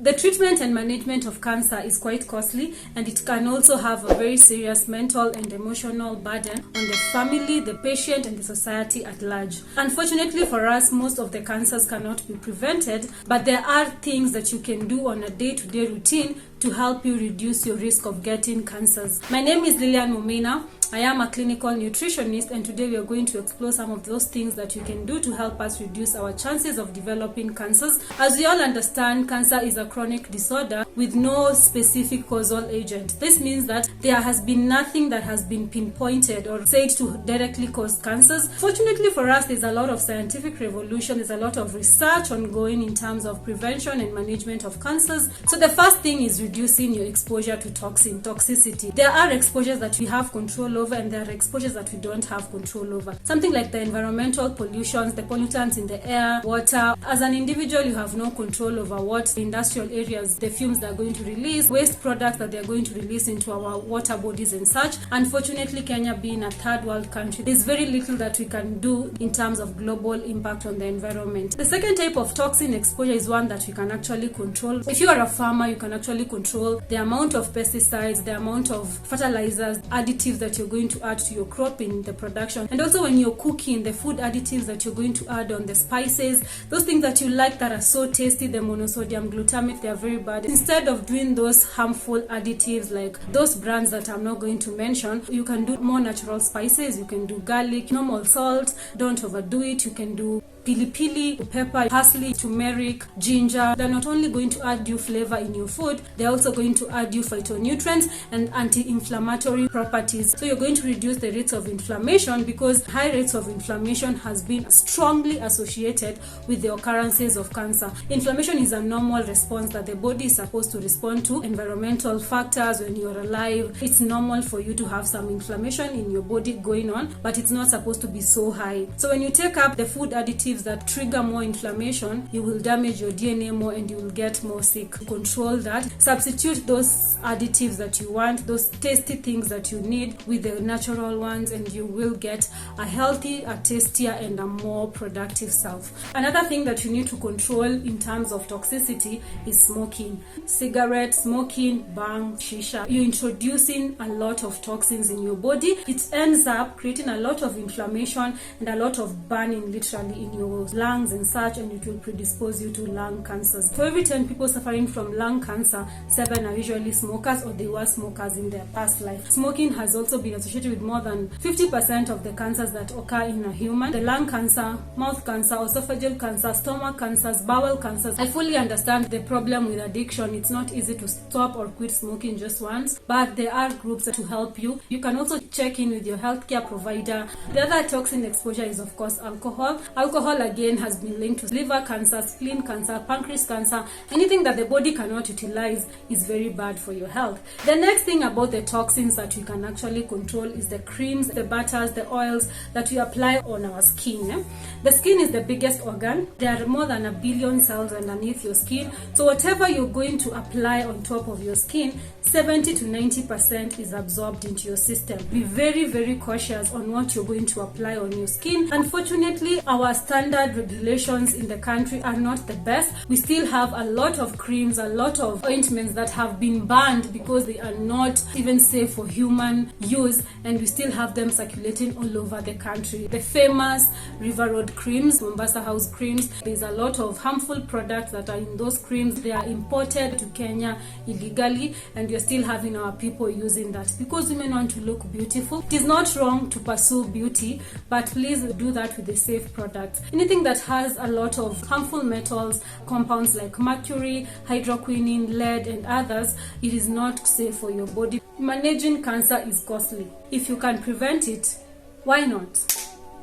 The treatment and management of cancer is quite costly, and it can also have a very serious mental and emotional burden on the family, the patient, and the society at large. Unfortunately for us, most of the cancers cannot be prevented, but there are things that you can do on a day-to-day routine to help you reduce your risk of getting cancers. My name is Lilian Mumina. I am a clinical nutritionist, and today we are going to explore some of those things that you can do to help us reduce our chances of developing cancers. As we all understand, cancer is a chronic disorder with no specific causal agent. This means that there has been nothing that has been pinpointed or said to directly cause cancers. Fortunately for us, there's a lot of scientific revolution, there's a lot of research ongoing in terms of prevention and management of cancers. So the first thing is reducing your exposure to toxicity. There are exposures that we have control over, and there are exposures that we don't have control over. Something like the environmental pollutions, the pollutants in the air, water. As an individual, you have no control over what industrial areas, the fumes they're going to release, waste products that they're going to release into our water bodies and such. Unfortunately, Kenya being a third world country, there's very little that we can do in terms of global impact on the environment. The second type of toxin exposure is one that we can actually control. If you are a farmer, you can actually control the amount of pesticides, the amount of fertilizers, additives that you're going to add to your crop in the production. And also when you're cooking, the food additives that you're going to add on the spices, those things that you like that are so tasty, the monosodium, glutamate, they are very bad. Instead of doing those harmful additives like those brands that I'm not going to mention, you can do more natural spices. You can do garlic, normal salt, don't overdo it. You can do pili, pepper, parsley, turmeric, ginger. They're not only going to add you flavor in your food, they're also going to add you phytonutrients and anti-inflammatory properties. So you're going to reduce the rates of inflammation, because high rates of inflammation has been strongly associated with the occurrences of cancer. Inflammation is a normal response that the body is supposed to respond to environmental factors when you're alive. It's normal for you to have some inflammation in your body going on, but it's not supposed to be so high. So when you take up the food additives that trigger more inflammation, you will damage your DNA more and you will get more sick. Control that. Substitute those additives that you want, those tasty things that you need, with the natural ones, and you will get a healthy, a tastier, and a more productive self. Another thing that you need to control in terms of toxicity is smoking. Cigarette smoking, bang, shisha. You're introducing a lot of toxins in your body. It ends up creating a lot of inflammation and a lot of burning literally in your lungs and such, and it will predispose you to lung cancers. For every 10 people suffering from lung cancer, 7 are usually smokers, or they were smokers in their past life. Smoking has also been associated with more than 50% of the cancers that occur in a human. The lung cancer, mouth cancer, esophageal cancer, stomach cancers, bowel cancers. I fully understand the problem with addiction. It's not easy to stop or quit smoking just once, but there are groups to help you. You can also check in with your healthcare provider. The other toxin exposure is, of course, alcohol. Alcohol again has been linked to liver cancer, spleen cancer, pancreas cancer. Anything that the body cannot utilize is very bad for your health. The next thing about the toxins that we can actually control is the creams, the butters, the oils that we apply on our skin. The skin is the biggest organ. There are more than 1 billion cells underneath your skin. So whatever you're going to apply on top of your skin, 70 to 90% is absorbed into your system. Be very, very cautious on what you're going to apply on your skin. Unfortunately, our standard regulations in the country are not the best. We still have a lot of creams, a lot of ointments that have been banned because they are not even safe for human use, and we still have them circulating all over the country. The famous River Road creams, Mombasa House creams, there's a lot of harmful products that are in those creams. They are imported to Kenya illegally, and we're still having our people using that because women want to look beautiful. It is not wrong to pursue beauty, but please do that with a safe product. Anything that has a lot of harmful metals, compounds like mercury, hydroquinone, lead, and others, it is not safe for your body. Managing cancer is costly. If you can prevent it, why not?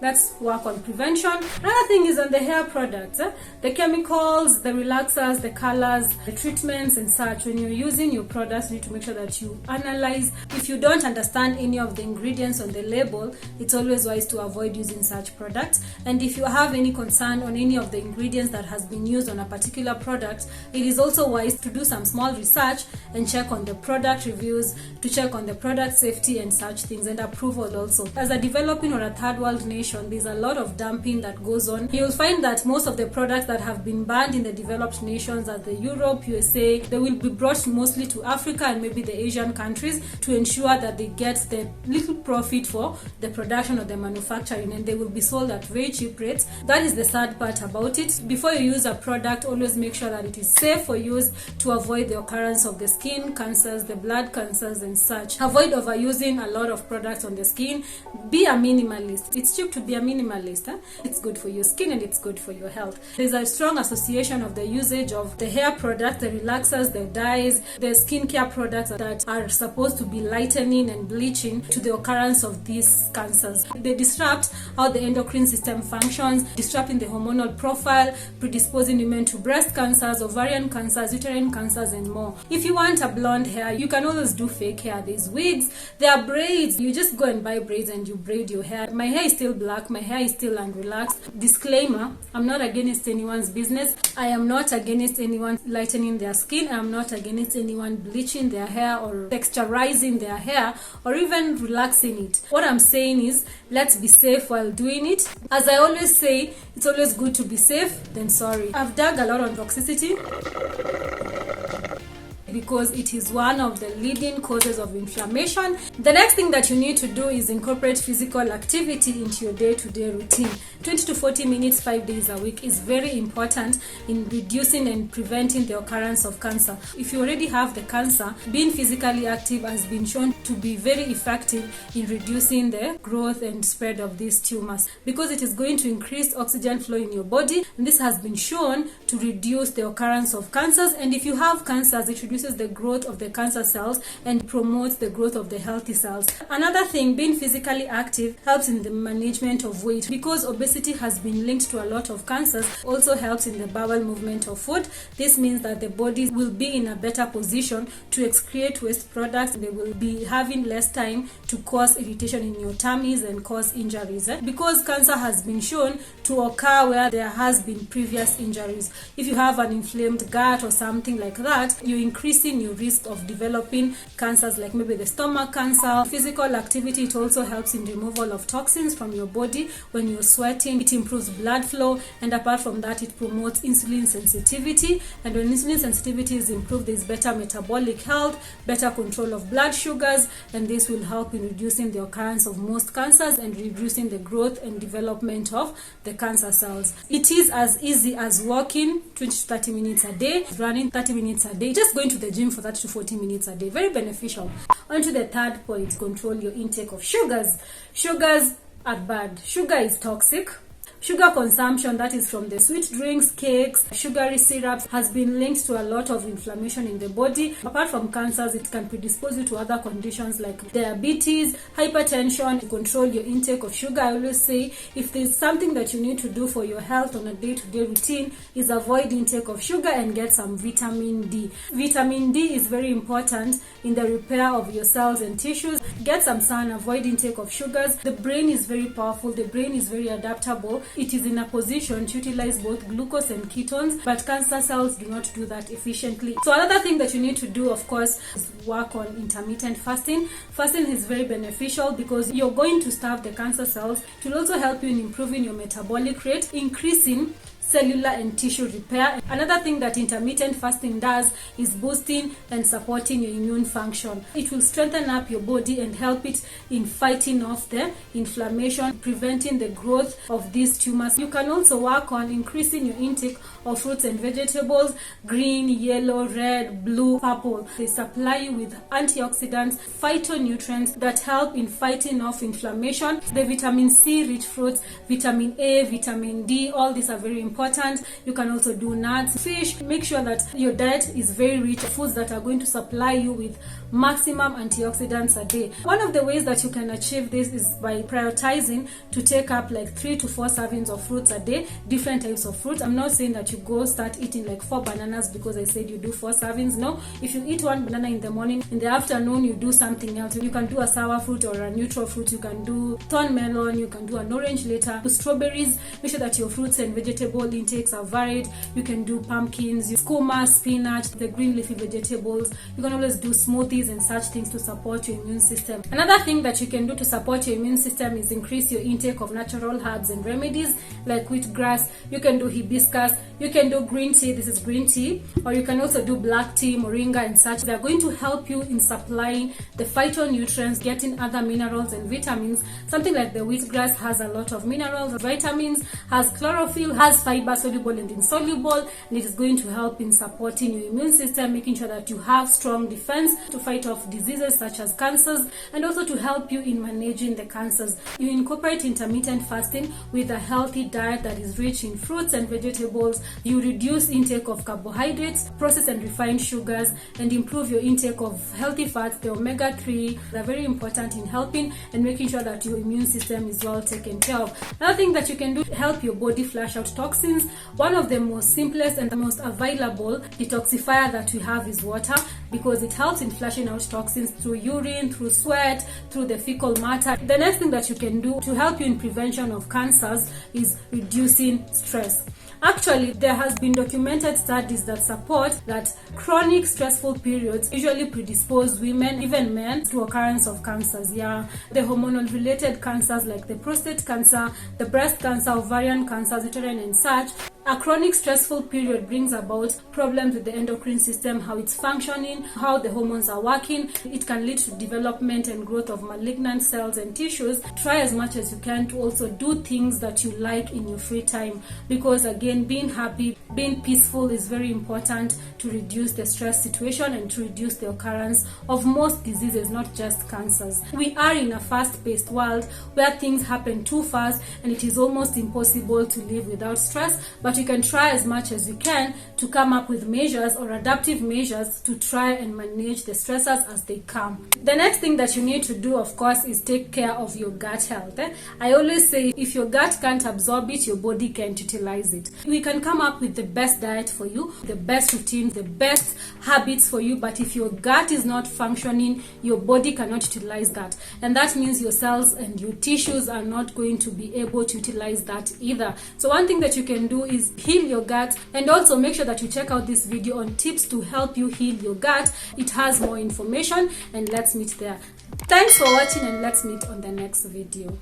Let's work on prevention. Another thing is on the hair products. The chemicals, the relaxers, the colors, the treatments and such. When you're using your products, you need to make sure that you analyze. If you don't understand any of the ingredients on the label, it's always wise to avoid using such products. And if you have any concern on any of the ingredients that has been used on a particular product, it is also wise to do some small research and check on the product reviews, to check on the product safety and such things, and approval also. As a developing or a third world nation, inflammation. There's a lot of dumping that goes on. You'll find that most of the products that have been banned in the developed nations, as the Europe, USA, they will be brought mostly to Africa and maybe the Asian countries to ensure that they get the little profit for the production or the manufacturing, and they will be sold at very cheap rates. That is the sad part about it. Before you use a product, always make sure that it is safe for use to avoid the occurrence of the skin cancers, the blood cancers and such. Avoid overusing a lot of products on the skin. Be a minimalist. It's cheap to be a minimalist. It's good for your skin and it's good for your health. There's a strong association of the usage of the hair products, the relaxers, the dyes, the skincare products that are supposed to be lightening and bleaching to the occurrence of these cancers. They disrupt how the endocrine system functions, disrupting the hormonal profile, predisposing women to breast cancers, ovarian cancers, uterine cancers and more. If you want a blonde hair, you can always do fake hair. There's wigs, there are braids. You just go and buy braids and you braid your hair. My hair is still black, my hair is still unrelaxed. Disclaimer, I'm not against anyone's business. I am not against anyone lightening their skin. I am not against anyone bleaching their hair or texturizing their hair or even relaxing it. What I'm saying is, let's be safe while doing it. As I always say, it's always good to be safe than sorry. I've dug a lot on toxicity because it is one of the leading causes of inflammation. The next thing that you need to do is incorporate physical activity into your day-to-day routine. 20 to 40 minutes 5 days a week is very important in reducing and preventing the occurrence of cancer. If you already have the cancer, being physically active has been shown to be very effective in reducing the growth and spread of these tumors because it is going to increase oxygen flow in your body, and this has been shown to reduce the occurrence of cancers. And if you have cancers, it reduces the growth of the cancer cells and promotes the growth of the healthy cells. Another thing, being physically active helps in the management of weight because obesity has been linked to a lot of cancers. Also helps in the bowel movement of food. This means that the body will be in a better position to excrete waste products. They will be having less time to cause irritation in your tummies and cause injuries. Because cancer has been shown to occur where there has been previous injuries. If you have an inflamed gut or something like that, you increasing your risk of developing cancers like maybe the stomach cancer. Physical activity, it also helps in removal of toxins from your body when you're sweating. It improves blood flow, and apart from that, it promotes insulin sensitivity. And when insulin sensitivity is improved, there's better metabolic health, better control of blood sugars, and this will help in reducing the occurrence of most cancers and reducing the growth and development of the cancer cells. It is as easy as walking 20 to 30 minutes a day, running 30 minutes a day, just going to the gym for 30 to 40 minutes a day. Very beneficial. On to the third point, control your intake of sugars. Sugars are bad. Sugar is toxic. Sugar consumption, that is from the sweet drinks, cakes, sugary syrups, has been linked to a lot of inflammation in the body. Apart from cancers, it can predispose you to other conditions like diabetes, hypertension. To control your intake of sugar, I always say if there's something that you need to do for your health on a day-to-day routine is avoid intake of sugar and get some vitamin D. Vitamin D is very important in the repair of your cells and tissues. Get some sun, avoid intake of sugars. The brain is very powerful. The brain is very adaptable. It is in a position to utilize both glucose and ketones, but cancer cells do not do that efficiently. So another thing that you need to do, of course, is work on intermittent fasting. Fasting is very beneficial because you're going to starve the cancer cells. It will also help you in improving your metabolic rate, increasing cellular and tissue repair. Another thing that intermittent fasting does is boosting and supporting your immune function. It will strengthen up your body and help it in fighting off the inflammation, preventing the growth of these tumors. You can also work on increasing your intake of fruits and vegetables, green, yellow, red, blue, purple. They supply you with antioxidants, phytonutrients that help in fighting off inflammation. The vitamin C rich fruits, vitamin A, vitamin D, all these are very important. You can also do nuts, fish. Make sure that your diet is very rich, foods that are going to supply you with maximum antioxidants a day. One of the ways that you can achieve this is by prioritizing to take up like 3 to 4 servings of fruits a day, different types of fruits. I'm not saying that you go start eating like 4 bananas because I said you do 4 servings. No, if you eat 1 banana in the morning, in the afternoon you do something else. You can do a sour fruit or a neutral fruit. You can do thorn melon, you can do an orange later, strawberries. Make sure that your fruits and vegetables vegetable intakes are varied. You can do pumpkins, skuma, spinach, the green leafy vegetables. You can always do smoothies and such things to support your immune system. Another thing that you can do to support your immune system is increase your intake of natural herbs and remedies like wheatgrass. You can do hibiscus, you can do green tea, this is green tea, or you can also do black tea, moringa and such. They are going to help you in supplying the phytonutrients, getting other minerals and vitamins. Something like the wheatgrass has a lot of minerals, vitamins, has chlorophyll, has fiber, soluble and insoluble, and it is going to help in supporting your immune system, making sure that you have strong defense to fight off diseases such as cancers, and also to help you in managing the cancers. You incorporate intermittent fasting with a healthy diet that is rich in fruits and vegetables. You reduce intake of carbohydrates, processed and refined sugars, and improve your intake of healthy fats. The omega-3 are very important in helping and making sure that your immune system is well taken care of. Another thing that you can do to help your body flush out toxins, one of the most simplest and the most available detoxifier that we have is water, because it helps in flushing out toxins through urine, through sweat, through the fecal matter. The next thing that you can do to help you in prevention of cancers is reducing stress. Actually, there has been documented studies that support that chronic stressful periods usually predispose women, even men, to occurrence of cancers. The hormonal related cancers like the prostate cancer, the breast cancer, ovarian cancers, uterine and such. A chronic stressful period brings about problems with the endocrine system, how it's functioning, how the hormones are working. It can lead to development and growth of malignant cells and tissues. Try as much as you can to also do things that you like in your free time, because again, being happy, being peaceful is very important to reduce the stress situation and to reduce the occurrence of most diseases, not just cancers. We are in a fast-paced world where things happen too fast and it is almost impossible to live without stress, but you can try as much as you can to come up with measures or adaptive measures to try and manage the stressors as they come. The next thing that you need to do, of course, is take care of your gut health. I always say if your gut can't absorb it, your body can't utilize it. We can come up with the best diet for you, the best routine, the best habits for you, but if your gut is not functioning, your body cannot utilize that. And that means your cells and your tissues are not going to be able to utilize that either. So one thing that you can do is heal your gut, and also make sure that you check out this video on tips to help you heal your gut. It has more information, and let's meet there. Thanks for watching, and let's meet on the next video.